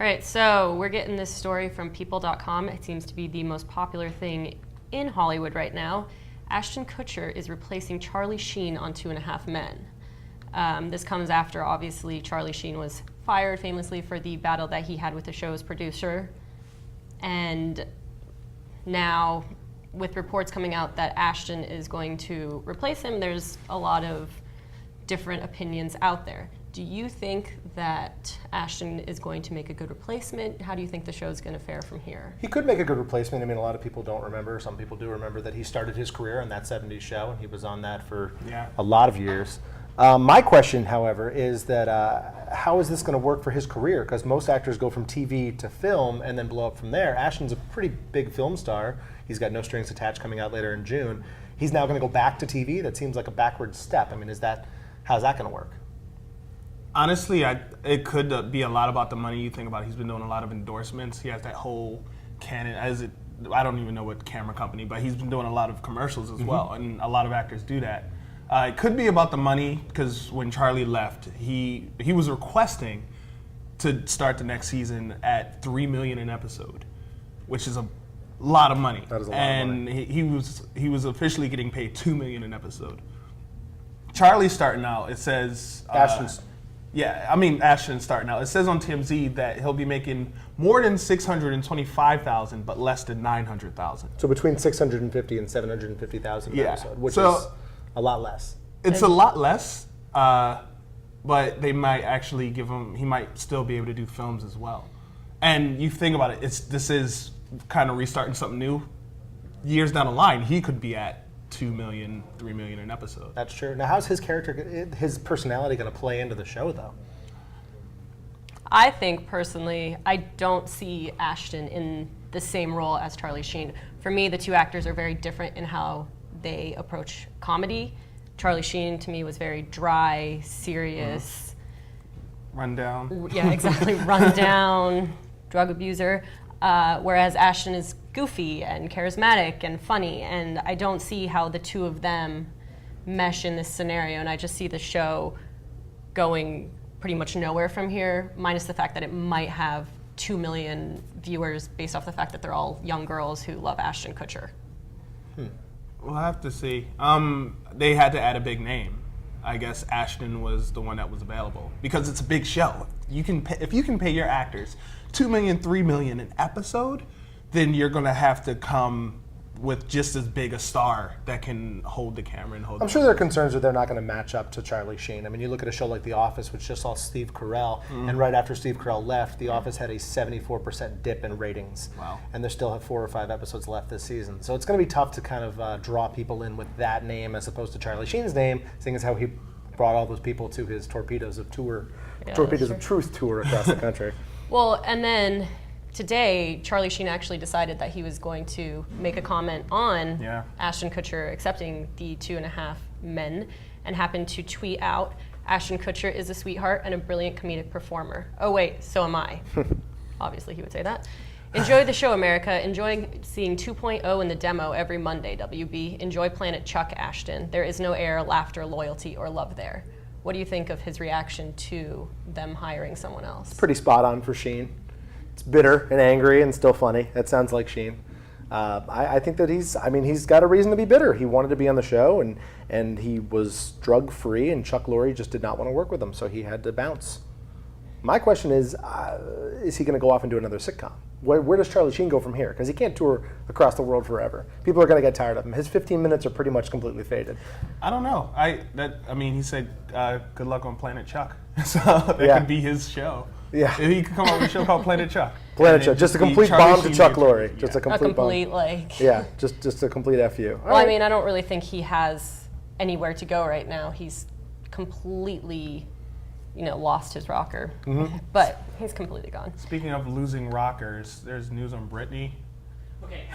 All right, so we're getting this story from people.com. It seems to be the most popular thing in Hollywood right now. Ashton Kutcher is replacing Charlie Sheen on 2.5 Men. This comes after, obviously, Charlie Sheen was fired famously for the battle that he had with the show's producer. And now, with reports coming out that Ashton is going to replace him, there's a lot of different opinions out there. Do you think that Ashton is going to make a good replacement? How do you think the show is going to fare from here? He could make a good replacement. I mean, a lot of people don't remember. Some people do remember that he started his career on that 70s show, and he was on that for a lot of years. My question, however, is that how is this going to work for his career? Because most actors go from TV to film and then blow up from there. Ashton's a pretty big film star. He's got No Strings Attached coming out later in June. He's now going to go back to TV? That seems like a backward step. I mean, how's that going to work? Honestly, it could be a lot about the money. You think about it, he's been doing a lot of endorsements. He has that whole Canon, I don't even know what camera company, but he's been doing a lot of commercials as well, and a lot of actors do that. It could be about the money, because when Charlie left, he was requesting to start the next season at $3 million an episode, which is a lot of money. That is a lot of money. And he was officially getting paid $2 million an episode. Charlie's starting out. It says Ashton's starting out. It says on TMZ that he'll be making more than $625,000, but less than $900,000. So between $650,000 and $750,000 an episode, which is a lot less. It's a lot less, but they might actually give him. He might still be able to do films as well. And you think about it, this is kind of restarting something new. Years down the line, he could be at $2 million, $3 million an episode. That's true. Now, how's his character, his personality going to play into the show, though? I think, personally, I don't see Ashton in the same role as Charlie Sheen. For me, the two actors are very different in how they approach comedy. Charlie Sheen, to me, was very dry, serious. Run down. Yeah, exactly. Run down, drug abuser. Whereas Ashton is goofy and charismatic and funny, and I don't see how the two of them mesh in this scenario, and I just see the show going pretty much nowhere from here, minus the fact that it might have 2 million viewers based off the fact that they're all young girls who love Ashton Kutcher. We'll have to see. They had to add a big name. I guess Ashton was the one that was available because it's a big show. If you can pay your actors $2 million, $3 million an episode, then you're going to have to come with just as big a star that can hold the camera and hold. I'm sure there are concerns that they're not going to match up to Charlie Sheen. I mean, you look at a show like The Office, which just saw Steve Carell, and right after Steve Carell left, The Office had a 74% dip in ratings. Wow. And they still have 4 or 5 episodes left this season. So it's going to be tough to kind of draw people in with that name as opposed to Charlie Sheen's name, seeing as how he brought all those people to his Torpedoes of Truth tour across the country. Well, and then today, Charlie Sheen actually decided that he was going to make a comment on Ashton Kutcher accepting the 2.5 Men, and happened to tweet out, "Ashton Kutcher is a sweetheart and a brilliant comedic performer. Oh wait, so am I." Obviously he would say that. "Enjoy the show, America. Enjoy seeing 2.0 in the demo every Monday, WB. Enjoy Planet Chuck, Ashton. There is no air, laughter, loyalty, or love there." What do you think of his reaction to them hiring someone else? Pretty spot on for Sheen. It's bitter and angry and still funny. That sounds like Sheen. I think that he's got a reason to be bitter. He wanted to be on the show, and he was drug-free, and Chuck Lorre just did not want to work with him, so he had to bounce. My question is he going to go off and do another sitcom? Where does Charlie Sheen go from here? Because he can't tour across the world forever. People are going to get tired of him. His 15 minutes are pretty much completely faded. I don't know. He said, good luck on Planet Chuck. So that could be his show. Yeah. He could come up with a show called Planet Chuck. Planet Chuck. Just a complete bomb to Chuck Lorre. Just a complete bomb. Yeah, just a complete FU. Well, I mean, I don't really think he has anywhere to go right now. He's completely lost his rocker. But he's completely gone. Speaking of losing rockers, there's news on Britney. Okay.